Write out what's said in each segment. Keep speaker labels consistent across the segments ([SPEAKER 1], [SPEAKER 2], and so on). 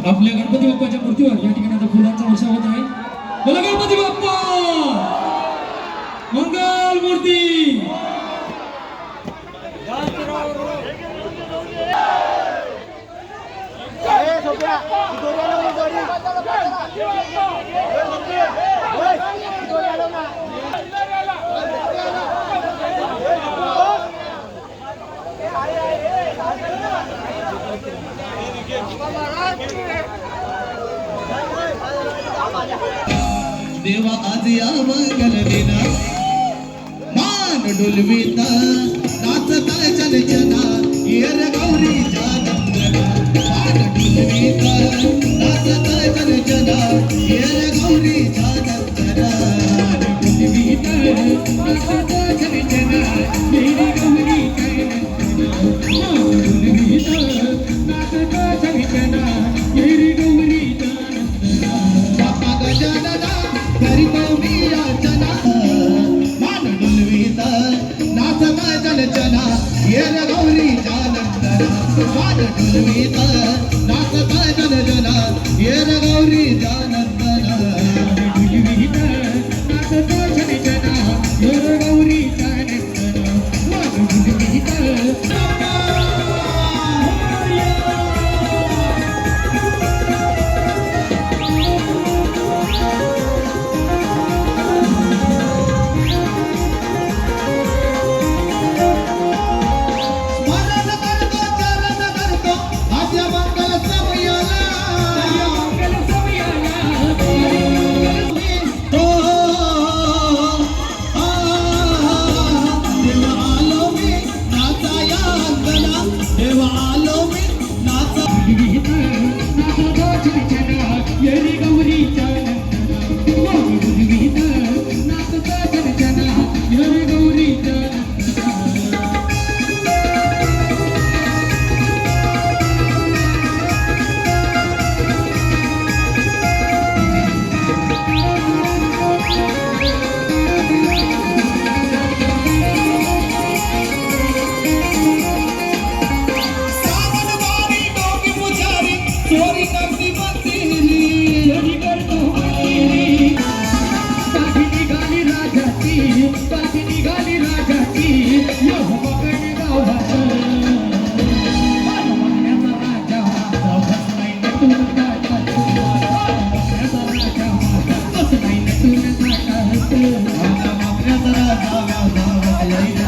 [SPEAKER 1] आपल्या गणपती बाप्पाच्या मूर्तीवर या ठिकाणी आता फुलांचा वर्षाव होत आहे. बोला गणपती बाप्पा मंगल मूर्ती.
[SPEAKER 2] देवा आज या मंगल दिना मान डुलविता नाचता चलचना येर गौरीचा नंदना. मान डुलविता नाचता चलचना येर गौरीचा नंदना. डुलविता नाचता चलचना येर गौरीचा नंदना. डुलविता नाचता चलचना येर गौरीचा नंदना. बाप्पा गजानना करीतो मी याचना. मान डुलविता नाचता चलचना येर गौरीचा नंदना. मान डुलविता नाचता चलचना येर गौरीचा नंदना. डुलविता नाचता चलचना येर गौरीचा नंदना. मान डुलविता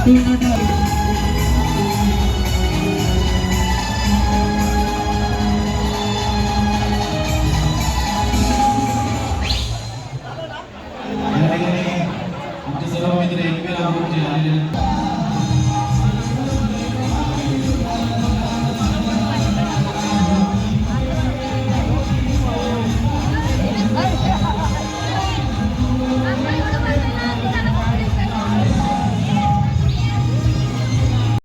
[SPEAKER 1] do not